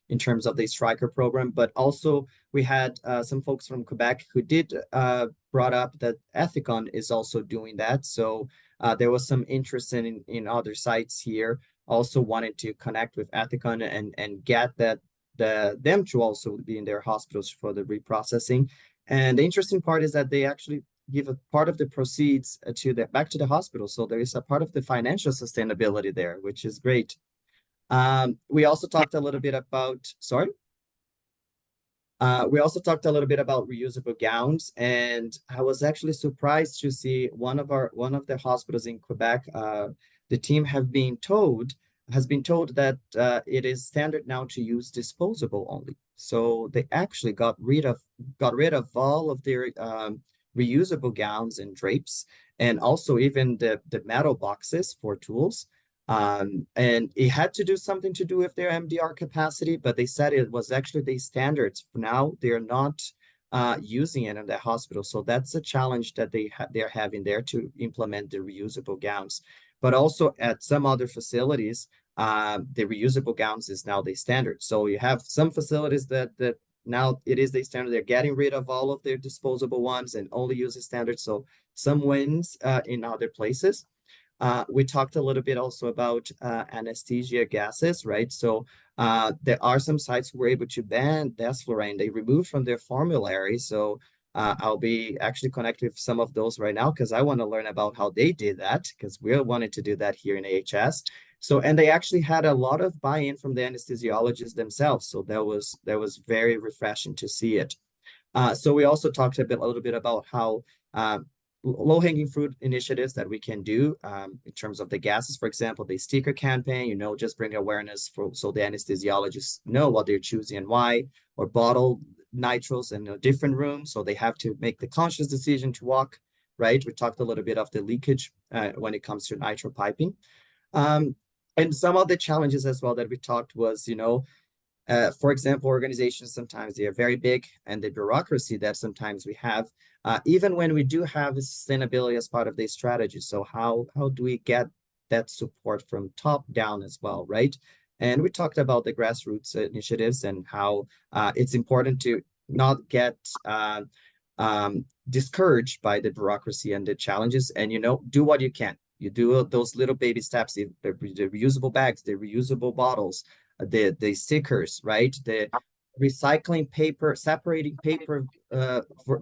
In terms of the Striker program, but also we had some folks from Quebec who did brought up that Ethicon is also doing that. So there was some interest in other sites here also wanted to connect with Ethicon and get them to also be in their hospitals for the reprocessing. And the interesting part is that they actually give a part of the proceeds back to the hospital. So there is a part of the financial sustainability there, which is great. We also talked a little bit about, we also talked a little bit about reusable gowns, and I was actually surprised to see one of the hospitals in Quebec. The team has been told that it is standard now to use disposable only. So they actually got rid of all of their reusable gowns and drapes, and also even the metal boxes for tools. And it had to do something to do with their MDR capacity, but they said it was actually the standards. For now, they're not using it in the hospital. So that's a challenge that they're having there to implement the reusable gowns. But also at some other facilities, the reusable gowns is now the standard. So you have some facilities that now it is the standard. They're getting rid of all of their disposable ones and only use the standard. So some wins in other places. We talked a little bit also about anesthesia gases, right? So there are some sites who were able to ban desflurane. They removed from their formulary. So I'll be actually connected with some of those right now because I want to learn about how they did that because we wanted to do that here in AHS. So, and they actually had a lot of buy-in from the anesthesiologists themselves. So that was very refreshing to see it. So we also talked a little bit about how low-hanging fruit initiatives that we can do in terms of the gases. For example, the sticker campaign, just bring awareness so the anesthesiologists know what they're choosing and why, or bottle nitros in a different room, so they have to make the conscious decision to walk, right? We talked a little bit of the leakage when it comes to nitro piping. And some of the challenges as well that we talked was, for example, organizations, sometimes they are very big, and the bureaucracy that sometimes we have, even when we do have sustainability as part of the strategy. So how do we get that support from top down as well, right? And we talked about the grassroots initiatives and how it's important to not get discouraged by the bureaucracy and the challenges, and do what you can. You do those little baby steps, the reusable bags, the reusable bottles, the stickers, right? The recycling paper, separating paper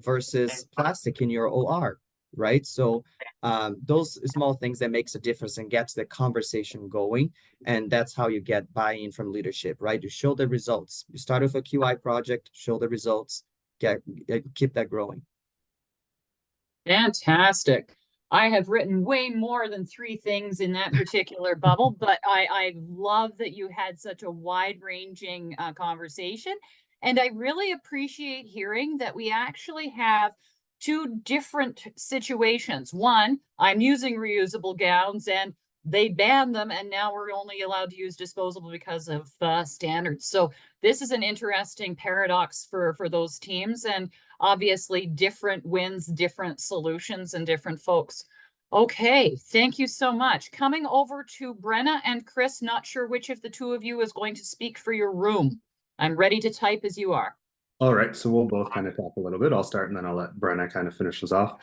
versus plastic in your OR, right? So those small things that makes a difference and gets the conversation going. And that's how you get buy-in from leadership, right? You show the results. You start with a QI project, show the results, keep that growing. Fantastic. I have written way more than 3 things in that particular bubble, but I love that you had such a wide-ranging conversation. And I really appreciate hearing that we actually have 2 different situations. One, I'm using reusable gowns and they banned them, and now we're only allowed to use disposable because of standards. So this is an interesting paradox for those teams, and obviously different wins, different solutions, and different folks. Okay, thank you so much. Coming over to Brenna and Chris, not sure which of the 2 of you is going to speak for your room. I'm ready to type as you are. All right, so we'll both kind of talk a little bit. I'll start and then I'll let Brenna kind of finish us off.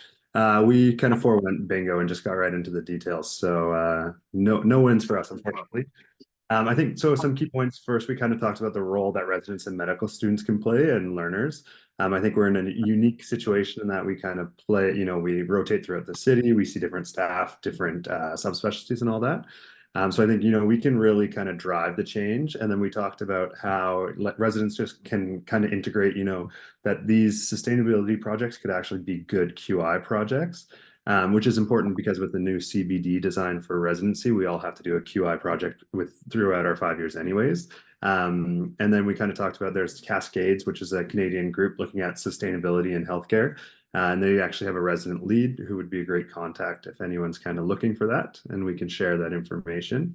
We kind of forewent bingo and just got right into the details. So no wins for us, unfortunately. I think so. Some key points first, we kind of talked about the role that residents and medical students can play and learners. I think we're in a unique situation in that we kind of play, we rotate throughout the city, we see different staff, different subspecialties and all that. So I think, we can really kind of drive the change. And then we talked about how residents just can kind of integrate, that these sustainability projects could actually be good QI projects. Which is important because with the new CBD design for residency, we all have to do a QI project throughout our 5 years anyways. And then we kind of talked about there's Cascades, which is a Canadian group looking at sustainability in healthcare. And they actually have a resident lead who would be a great contact if anyone's kind of looking for that, and we can share that information.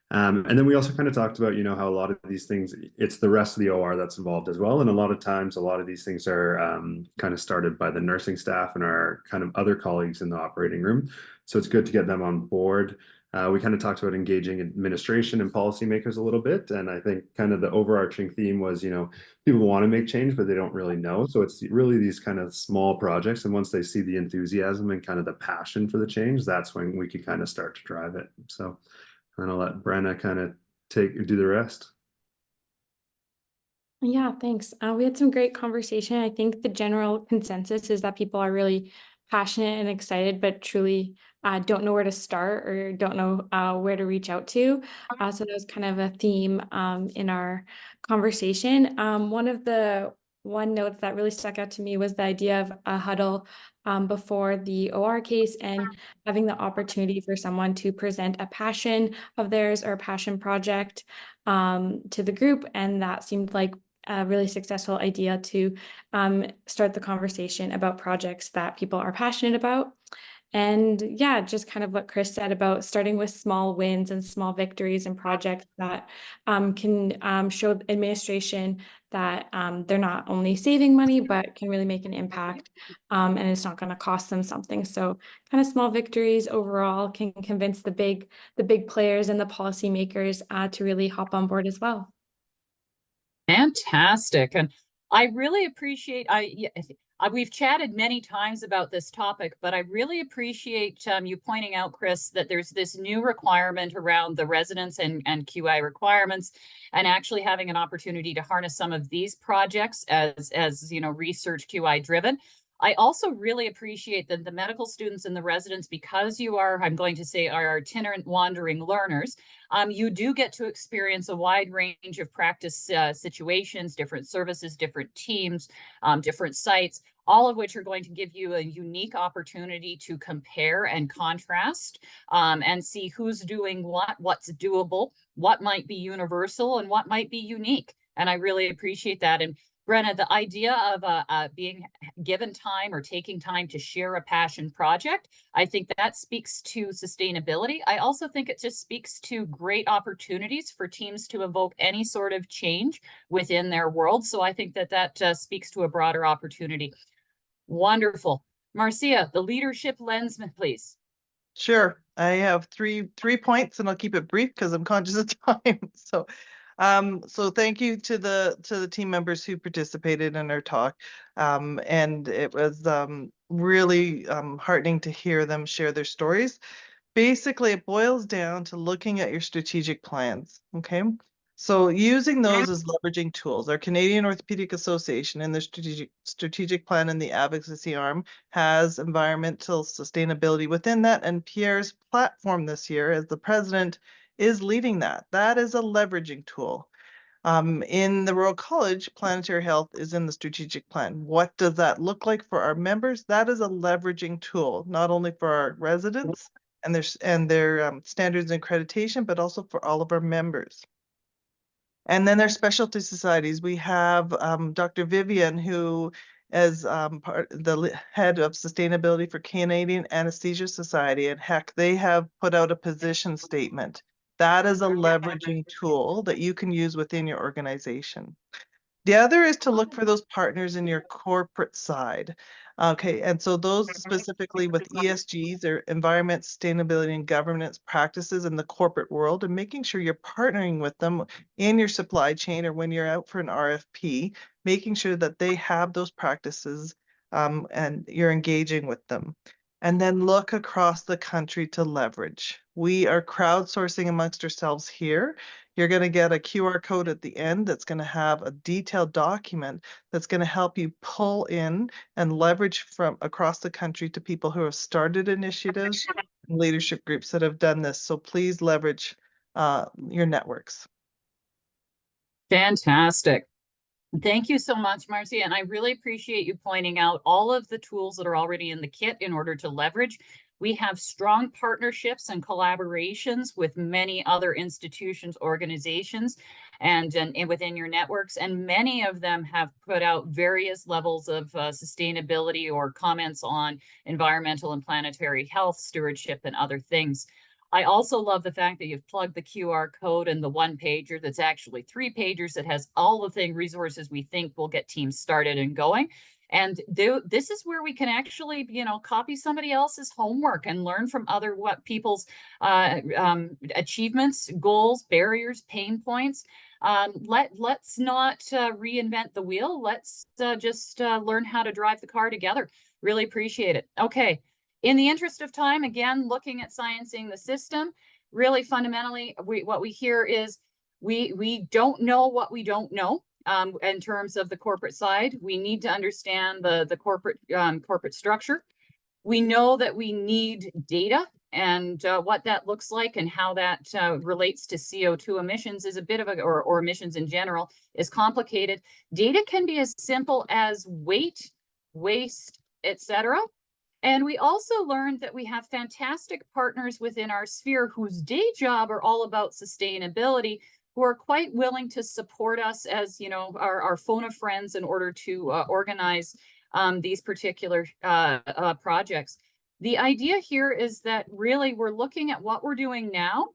And then we also kind of talked about, how a lot of these things, it's the rest of the OR that's involved as well. And a lot of times, a lot of these things are kind of started by the nursing staff and our kind of other colleagues in the operating room. So it's good to get them on board. We kind of talked about engaging administration and policymakers a little bit. And I think kind of the overarching theme was, people want to make change, but they don't really know. So it's really these kind of small projects. And once they see the enthusiasm and kind of the passion for the change, that's when we could kind of start to drive it. So and I'll let Brenna kind of do the rest. Yeah, thanks. We had some great conversation. I think the general consensus is that people are really passionate and excited, but truly don't know where to start or don't know where to reach out to. So that was kind of a theme in our conversation. One note that really stuck out to me was the idea of a huddle before the OR case and having the opportunity for someone to present a passion of theirs or a passion project to the group. And that seemed like a really successful idea to start the conversation about projects that people are passionate about. And yeah, just kind of what Chris said about starting with small wins and small victories and projects that can show administration that they're not only saving money, but can really make an impact and it's not going to cost them something. So kind of small victories overall can convince the big players and the policymakers to really hop on board as well. Fantastic. And I really appreciate, we've chatted many times about this topic, but I really appreciate you pointing out, Chris, that there's this new requirement around the residents and QI requirements, and actually having an opportunity to harness some of these projects as research QI driven. I also really appreciate that the medical students and the residents, because you are, I'm going to say, are itinerant wandering learners, you do get to experience a wide range of practice situations, different services, different teams, different sites, all of which are going to give you a unique opportunity to compare and contrast and see who's doing what's doable, what might be universal, and what might be unique. And I really appreciate that. And Brenna, the idea of being given time or taking time to share a passion project, I think that speaks to sustainability. I also think it just speaks to great opportunities for teams to evoke any sort of change within their world. So I think that speaks to a broader opportunity. Wonderful. Marcia, the leadership lens, please. Sure. I have three points, and I'll keep it brief because I'm conscious of time. So thank you to the team members who participated in our talk. And it was really heartening to hear them share their stories. Basically, it boils down to looking at your strategic plans. Okay. So using those as leveraging tools. Our Canadian Orthopaedic Association and their strategic plan in the advocacy arm has environmental sustainability within that. And Pierre's platform this year as the president is leading that. That is a leveraging tool. In the Royal College, planetary health is in the strategic plan. What does that look like for our members? That is a leveraging tool, not only for our residents and their standards and accreditation, but also for all of our members. And then there's specialty societies. We have Dr. Vivian, who is the head of sustainability for Canadian Anesthesia Society, and heck, they have put out a position statement. That is a leveraging tool that you can use within your organization. The other is to look for those partners in your corporate side. Okay, and so those specifically with ESGs or environment, sustainability, and governance practices in the corporate world, and making sure you're partnering with them in your supply chain or when you're out for an RFP, making sure that they have those practices and you're engaging with them. and then look across the country to leverage. We are crowdsourcing amongst ourselves here. You're going to get a QR code at the end that's going to have a detailed document that's going to help you pull in and leverage from across the country to people who have started initiatives and leadership groups that have done this. So please leverage your networks. Fantastic. Thank you so much, Marcia. And I really appreciate you pointing out all of the tools that are already in the kit in order to leverage. We have strong partnerships and collaborations with many other institutions, organizations, and within your networks. And many of them have put out various levels of sustainability or comments on environmental and planetary health, stewardship, and other things. I also love the fact that you've plugged the QR code and the one pager that's actually 3 pagers that has all the resources we think will get teams started and going. And this is where we can actually, copy somebody else's homework and learn from other people's achievements, goals, barriers, pain points. Let's not reinvent the wheel. Let's just learn how to drive the car together. Really appreciate it. Okay. In the interest of time, again, looking at sciencing the system, really fundamentally, what we hear is we don't know what we don't know in terms of the corporate side. We need to understand the corporate structure. We know that we need data, and what that looks like and how that relates to CO2 emissions is a bit of or emissions in general is complicated. Data can be as simple as weight, waste, etc. And we also learned that we have fantastic partners within our sphere whose day job are all about sustainability, who are quite willing to support us as, our phone of friends in order to organize these particular projects. The idea here is that really we're looking at what we're doing now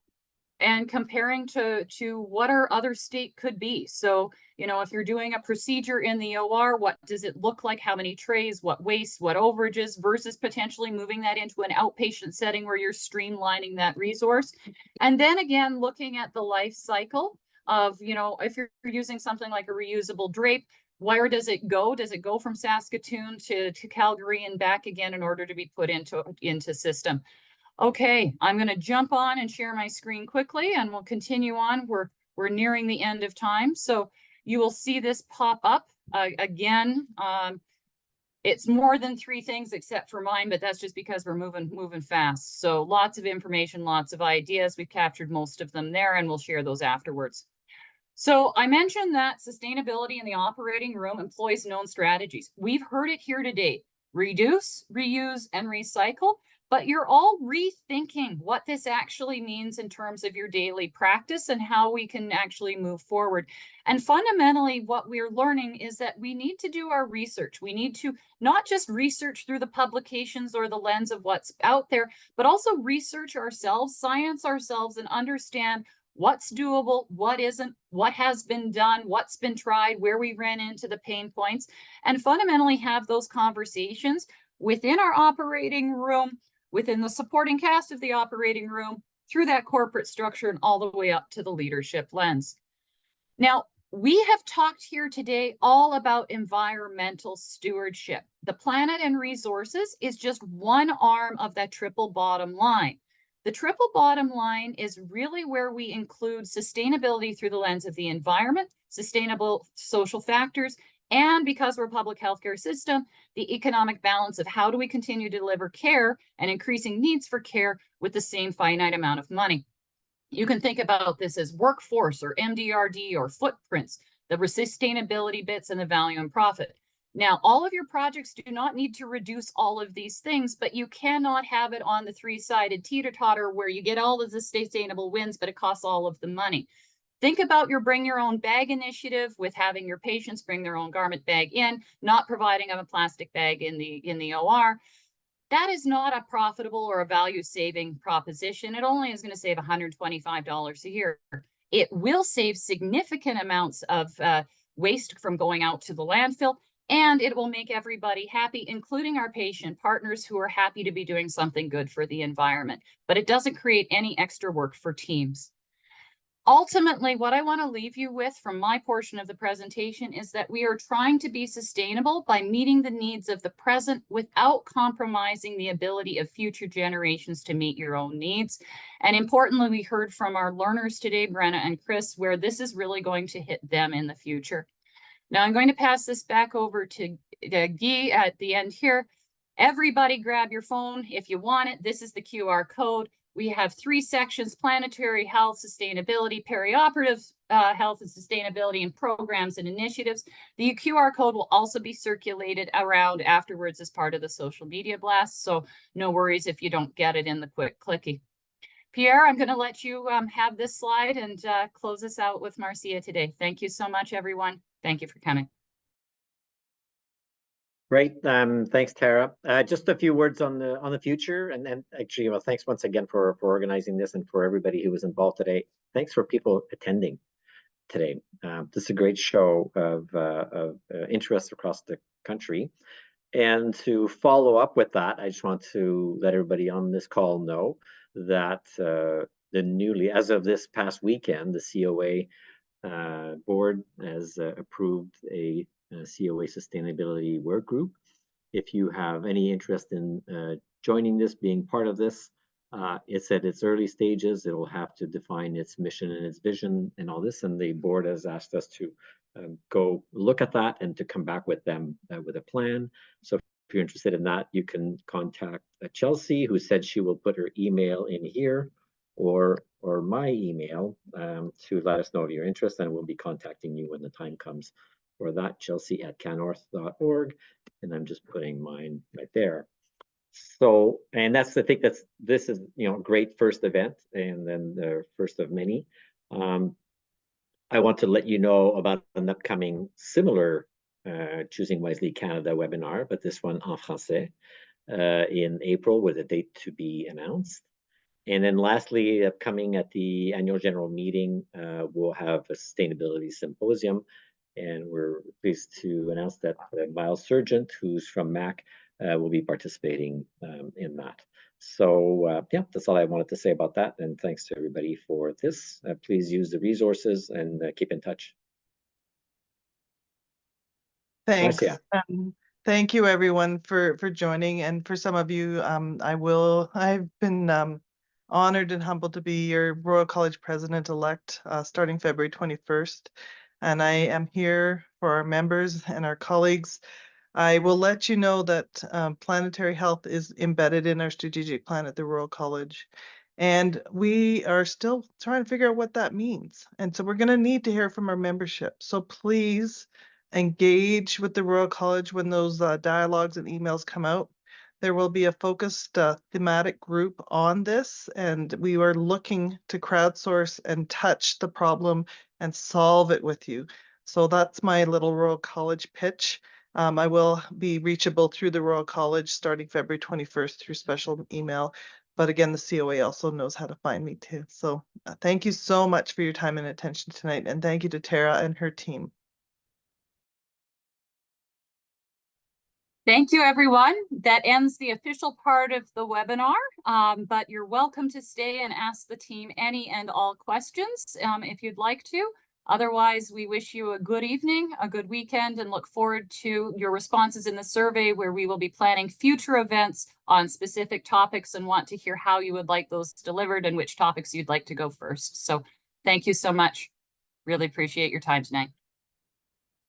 and comparing to what our other state could be. So, if you're doing a procedure in the OR, what does it look like? How many trays, what waste, what overages, versus potentially moving that into an outpatient setting where you're streamlining that resource. And then again, looking at the life cycle of, if you're using something like a reusable drape, where does it go? Does it go from Saskatoon to Calgary and back again in order to be put into system? Okay, I'm going to jump on and share my screen quickly, and we'll continue on. We're nearing the end of time, so you will see this pop up again. It's more than 3 things except for mine, but that's just because we're moving fast. So lots of information, lots of ideas. We've captured most of them there, and we'll share those afterwards. So I mentioned that sustainability in the operating room employs known strategies. We've heard it here today: reduce, reuse, and recycle. But you're all rethinking what this actually means in terms of your daily practice and how we can actually move forward. And fundamentally, what we're learning is that we need to do our research. We need to not just research through the publications or the lens of what's out there, but also research ourselves, science ourselves, and understand what's doable, what isn't, what has been done, what's been tried, where we ran into the pain points, and fundamentally have those conversations within our operating room, within the supporting cast of the operating room, through that corporate structure, and all the way up to the leadership lens. Now, we have talked here today all about environmental stewardship. The planet and resources is just one arm of that triple bottom line. The triple bottom line is really where we include sustainability through the lens of the environment, sustainable social factors, and because we're a public healthcare system, the economic balance of how do we continue to deliver care and increasing needs for care with the same finite amount of money. You can think about this as workforce or MDRD or footprints, the sustainability bits, and the value and profit. Now, all of your projects do not need to reduce all of these things, but you cannot have it on the 3-sided teeter-totter where you get all of the sustainable wins, but it costs all of the money. Think about your bring your own bag initiative with having your patients bring their own garment bag in, not providing them a plastic bag in the OR. That is not a profitable or a value saving proposition. It only is going to save $125 a year. It will save significant amounts of waste from going out to the landfill, and it will make everybody happy, including our patient partners who are happy to be doing something good for the environment. But it doesn't create any extra work for teams. Ultimately, what I want to leave you with from my portion of the presentation is that we are trying to be sustainable by meeting the needs of the present without compromising the ability of future generations to meet your own needs. And importantly, we heard from our learners today, Brenna and Chris, where this is really going to hit them in the future. Now I'm going to pass this back over to Guy at the end here. Everybody grab your phone if you want it. This is the QR code. We have 3 sections: planetary health, sustainability, perioperative health and sustainability, and programs and initiatives. The QR code will also be circulated around afterwards as part of the social media blast. So no worries if you don't get it in the quick clicky. Pierre, I'm going to let you have this slide and close us out with Marcia today. Thank you so much, everyone. Thank you for coming. Great. Thanks, Tara. Just a few words on the future, and actually, well, thanks once again for organizing this and for everybody who was involved today. Thanks for people attending today. This is a great show of interest across the country. And to follow up with that, I just want to let everybody on this call know that as of this past weekend, the COA board has approved a COA sustainability work group. If you have any interest in joining this, being part of this, it's at its early stages. It will have to define its mission and its vision and all this, and the board has asked us to go look at that and to come back with them with a plan. So if you're interested in that, you can contact Chelsea, who said she will put her email in here, or my email to let us know of your interest, and we'll be contacting you when the time comes for that. Chelsea@canorth.org, and I'm just putting mine right there. So, and that's the thing, this is, you know, a great first event, and then the first of many. I want to let you know about an upcoming similar Choosing Wisely Canada webinar, but this one en français in April, with a date to be announced. And then lastly, upcoming at the annual general meeting, we'll have a sustainability symposium, and we're pleased to announce that Miles Sargent, who's from MAC, will be participating in that. So yeah, that's all I wanted to say about that, and thanks to everybody for this. Please use the resources and keep in touch. Thanks. Marcia. Thank you, everyone, for joining. And for some of you, I've been honored and humbled to be your Royal College President-elect starting February 21st. And I am here for our members and our colleagues. I will let you know that planetary health is embedded in our strategic plan at the Royal College. And we are still trying to figure out what that means. And so we're going to need to hear from our membership. So please engage with the Royal College when those dialogues and emails come out. There will be a focused thematic group on this, and we are looking to crowdsource and touch the problem and solve it with you. So that's my little Royal College pitch. I will be reachable through the Royal College starting February 21st through special email. But again, the COA also knows how to find me too. So thank you so much for your time and attention tonight. And thank you to Tara and her team. Thank you, everyone. That ends the official part of the webinar, but you're welcome to stay and ask the team any and all questions if you'd like to. Otherwise, we wish you a good evening, a good weekend, and look forward to your responses in the survey, where we will be planning future events on specific topics and want to hear how you would like those delivered and which topics you'd like to go first. So thank you so much. Really appreciate your time tonight.